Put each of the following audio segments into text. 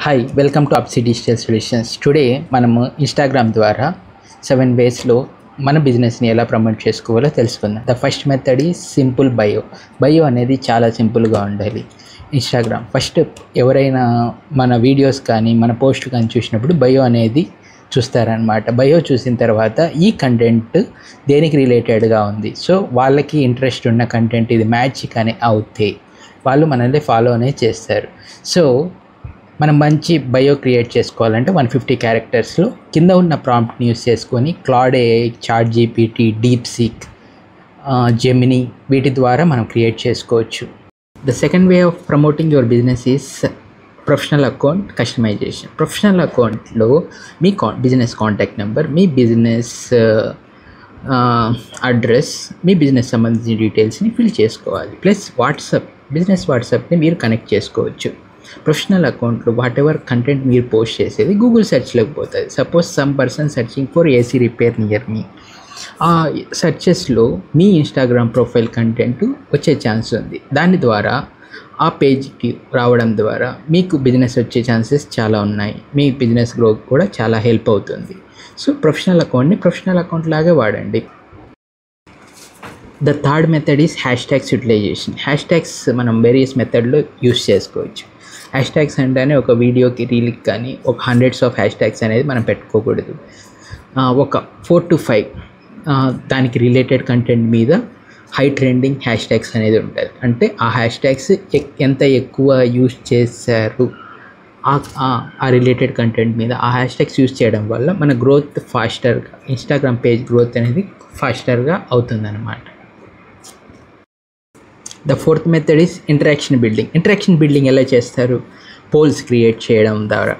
Hi welcome to అప్సీ digital solutions. Today మనము Instagram ద్వారా 7 వేస్లో మన బిజినెస్ని ఎలా ప్రమోట్ చేసుకోవాలో తెలుసుకుందాం. The first method is simple bio అనేది చాలా సింపుల్గా ఉండాలి. ఇన్స్టాగ్రామ్ ఫస్ట్ ఎవరైనా మన వీడియోస్ కానీ మన పోస్ట్ కానీ చూసినప్పుడు బయో అనేది చూస్తారనమాట. బయో చూసిన తర్వాత ఈ కంటెంట్ దేనికి రిలేటెడ్గా ఉంది, సో వాళ్ళకి ఇంట్రెస్ట్ ఉన్న కంటెంట్ ఇది మ్యాచ్ కానీ అవుతే వాళ్ళు మనల్ని ఫాలో అనేది చేస్తారు. సో మనం మంచి బయో క్రియేట్ చేసుకోవాలంటే 150 క్యారెక్టర్స్లో కింద ఉన్న ప్రాంప్ట్ని యూస్ చేసుకొని Claude AI, chat GPT, DeepSeek, Gemini వీటి ద్వారా మనం క్రియేట్ చేసుకోవచ్చు. The second way of promoting your business is professional account customization. Professional అకౌంట్లో మీ బిజినెస్ కాంటాక్ట్ నెంబర్, మీ బిజినెస్ అడ్రస్, మీ బిజినెస్ సంబంధించిన డీటెయిల్స్ని ఫిల్ చేసుకోవాలి. ప్లస్ బిజినెస్ వాట్సాప్ని మీరు కనెక్ట్ చేసుకోవచ్చు. ప్రొఫెషనల్ అకౌంట్లో వాట్ ఎవర్ కంటెంట్ మీరు పోస్ట్ చేసేది గూగుల్ సెర్చ్లోకి పోతుంది. Suppose some person searching for AC repair near మీ, ఆ సెర్చెస్లో మీ ఇన్స్టాగ్రామ్ ప్రొఫైల్ కంటెంట్ వచ్చే ఛాన్స్ ఉంది. దాని ద్వారా ఆ పేజ్కి రావడం ద్వారా మీకు బిజినెస్ వచ్చే ఛాన్సెస్ చాలా ఉన్నాయి. మీ బిజినెస్ గ్రోత్ కూడా చాలా హెల్ప్ అవుతుంది. సో ప్రొఫెషనల్ అకౌంట్ని ప్రొఫెషనల్ అకౌంట్ లాగే వాడండి. The third method is hashtags utilization. Hashtags మనం వేరియస్ మెథడ్లో యూస్ చేసుకోవచ్చు. హ్యాష్ట్యాగ్స్ అంటేనే ఒక వీడియోకి, రీల్కి కానీ ఒక హండ్రెడ్స్ ఆఫ్ హ్యాష్ట్యాగ్స్ అనేది మనం పెట్టుకోకూడదు. ఒక 4 to 5 దానికి రిలేటెడ్ కంటెంట్ మీద హై ట్రెండింగ్ హ్యాష్ట్యాగ్స్ అనేది ఉంటుంది. అంటే ఆ హ్యాష్ట్యాగ్స్ ఎంత ఎక్కువ యూస్ చేశారు ఆ రిలేటెడ్ కంటెంట్ మీద ఆ హ్యాష్ట్యాగ్స్ యూస్ చేయడం వల్ల మన గ్రోత్ ఫాస్టర్గా, ఇన్స్టాగ్రామ్ పేజ్ గ్రోత్ అనేది ఫాస్టర్గా అవుతుందన్నమాట. The fourth method is interaction building. Interaction building ఎలా చేస్తారు? పోల్స్ క్రియేట్ చేయడం ద్వారా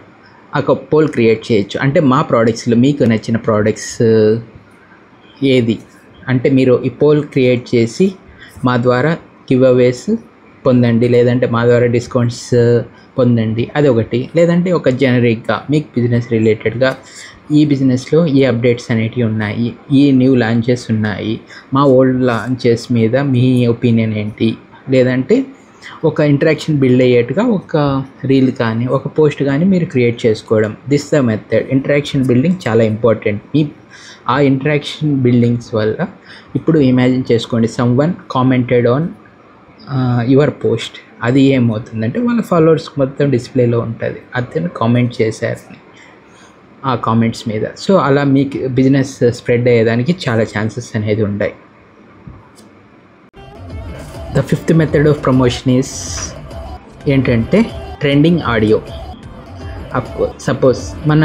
ఒక పోల్ క్రియేట్ చేయొచ్చు. అంటే మా ప్రోడక్ట్స్లో మీకు నచ్చిన ప్రోడక్ట్స్ ఏది అంటే మీరు ఈ పోల్ క్రియేట్ చేసి మా ద్వారా గివ్ అవేస్ పొందండి, లేదంటే మా ద్వారా డిస్కౌంట్స్ పొందండి, అదొకటి. లేదంటే ఒక జనరిక్గా మీకు బిజినెస్ రిలేటెడ్గా ఈ బిజినెస్లో ఈ అప్డేట్స్ అనేటివి ఉన్నాయి, ఈ న్యూ లాంచెస్ ఉన్నాయి, మా ఓల్డ్ లాంచెస్ మీద మీ ఒపీనియన్ ఏంటి, లేదంటే ఒక ఇంటరాక్షన్ బిల్డ్ అయ్యేట్టుగా ఒక రీల్ కానీ ఒక పోస్ట్ కానీ మీరు క్రియేట్ చేసుకోవడం. This the method. Interaction building చాలా ఇంపార్టెంట్. ఆ ఇంటరాక్షన్ బిల్డింగ్స్ వల్ల ఇప్పుడు ఇమాజిన్ చేసుకోండి, someone commented on your post. అది ఏమవుతుందంటే వాళ్ళ ఫాలోవర్స్ మొత్తం డిస్ప్లేలో ఉంటుంది, అతను కామెంట్ చేశారు ఆ కామెంట్స్ మీద. సో అలా మీకు బిజినెస్ స్ప్రెడ్ అయ్యేదానికి చాలా ఛాన్సెస్ అనేది ఉన్నాయి. The fifth method of promotion is ఏంటంటే ట్రెండింగ్ ఆడియో. సపోజ్ మన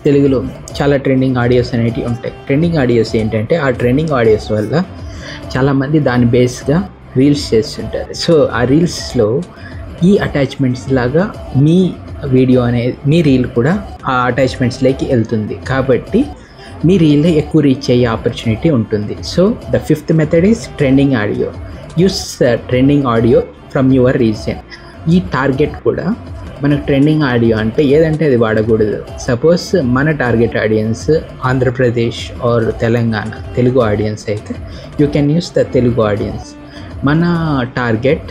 తెలుగులో చాలా ట్రెండింగ్ ఆడియోస్ అనేవి ఉంటాయి. ట్రెండింగ్ ఆడియోస్ ఏంటంటే ఆ ట్రెండింగ్ ఆడియోస్ వల్ల చాలామంది దాని బేస్గా రీల్స్ చేస్తుంటారు. సో ఆ రీల్స్లో ఈ అటాచ్మెంట్స్ లాగా మీ వీడియో అనేది, మీ రీల్ కూడా ఆ అటాచ్మెంట్స్లోకి వెళ్తుంది. కాబట్టి మీ రీల్ ఎక్కువ రీచ్ అయ్యే ఆపర్చునిటీ ఉంటుంది. So the fifth method is trending audio. Use trending audio from your reason. ఈ టార్గెట్ కూడా మనకు ట్రెండింగ్ ఆడియో అంటే ఏదంటే అది వాడకూడదు. సపోజ్ మన target audience Andhra Pradesh or Telangana Telugu audience అయితే you can use the Telugu audience. మన టార్గెట్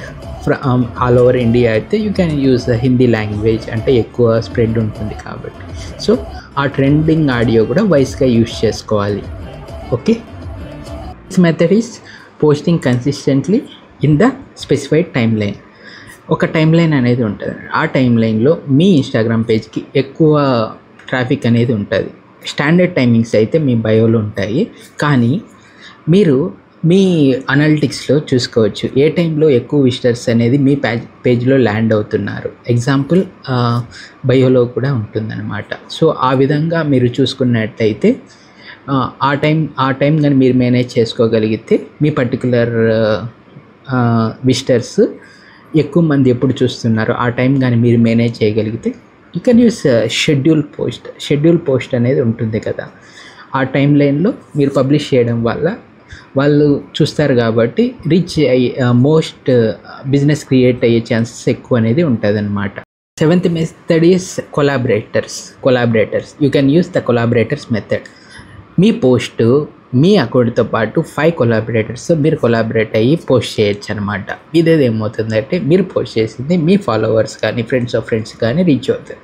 ఆల్ ఓవర్ ఇండియా అయితే you can use the Hindi language, అంటే ఎక్కువ స్ప్రెడ్ ఉంటుంది కాబట్టి. సో ఆ ట్రెండింగ్ ఆడియో కూడా వైస్గా యూజ్ చేసుకోవాలి. Okay, this method is posting consistently in the specified time line. ఒక టైం లైన్ అనేది ఉంటుంది. ఆ టైం లైన్లో మీ ఇన్స్టాగ్రామ్ పేజ్కి ఎక్కువ ట్రాఫిక్ అనేది ఉంటుంది. స్టాండర్డ్ టైమింగ్స్ అయితే మీ బయోలో ఉంటాయి, కానీ మీరు మీ అనలిటిక్స్లో చూసుకోవచ్చు ఏ టైంలో ఎక్కువ విజిటర్స్ అనేది మీ పేజ్లో ల్యాండ్ అవుతున్నారు. ఎగ్జాంపుల్ బయోలో కూడా ఉంటుందన్నమాట. సో ఆ విధంగా మీరు చూసుకున్నట్టయితే ఆ టైం కానీ మీరు మేనేజ్ చేసుకోగలిగితే మీ పర్టికులర్ విజిటర్స్ ఎక్కువ మంది ఎప్పుడు చూస్తున్నారు ఆ టైం కానీ మీరు మేనేజ్ చేయగలిగితే you can use schedule post అనేది ఉంటుంది కదా. ఆ టైం లైన్లో మీరు పబ్లిష్ చేయడం వల్ల వాళ్ళు చూస్తారు కాబట్టి రీచ్ అయ్యే బిజినెస్ క్రియేట్ అయ్యే ఛాన్సెస్ ఎక్కువ అనేది ఉంటుంది అన్నమాట. Seventh method is collaborators. You can use the collaborators method. మీ పోస్ట్ మీ అకౌంట్తో పాటు 5 కొలాబరేటర్స్ మీరు కొలాబరేట్ అయ్యి పోస్ట్ చేయొచ్చు అనమాట. ఇదేది ఏమవుతుందంటే మీరు పోస్ట్ చేసింది మీ ఫాలోవర్స్ కానీ ఫ్రెండ్స్ కానీ రీచ్ అవుతుంది.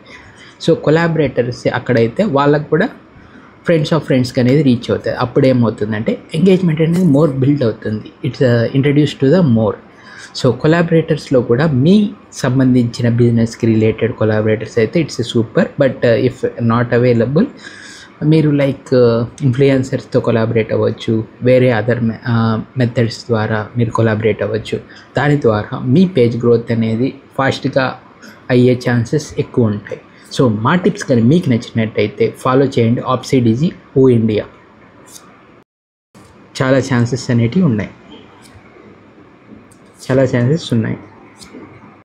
సో కొలాబరేటర్స్ అక్కడైతే వాళ్ళకు కూడా ఫ్రెండ్స్ ఆఫ్ ఫ్రెండ్స్కి అనేది రీచ్ అవుతుంది. అప్పుడు ఏమవుతుందంటే ఎంగేజ్మెంట్ అనేది మోర్ బిల్డ్ అవుతుంది. It's introduce to the more. So కొలాబరేటర్స్లో కూడా మీ సంబంధించిన బిజినెస్కి రిలేటెడ్ కొలాబరేటర్స్ అయితే it's super. But if not available, మీరు లైక్ ఇన్ఫ్లుయెన్సర్స్తో కొలాబరేట్ అవ్వచ్చు, వేరే అదర్ మెథడ్స్ ద్వారా మీరు కొలాబరేట్ అవ్వచ్చు. దాని ద్వారా మీ పేజ్ గ్రోత్ అనేది ఫాస్ట్గా అయ్యే ఛాన్సెస్ ఎక్కువ ఉంటాయి. సో మా టిప్స్ కానీ మీకు నచ్చినట్టయితే ఫాలో చేయండి. ఆప్సిడీజీ ఓ ఇండియా. చాలా ఛాన్సెస్ అనేటివి ఉన్నాయి, చాలా ఛాన్సెస్ ఉన్నాయి.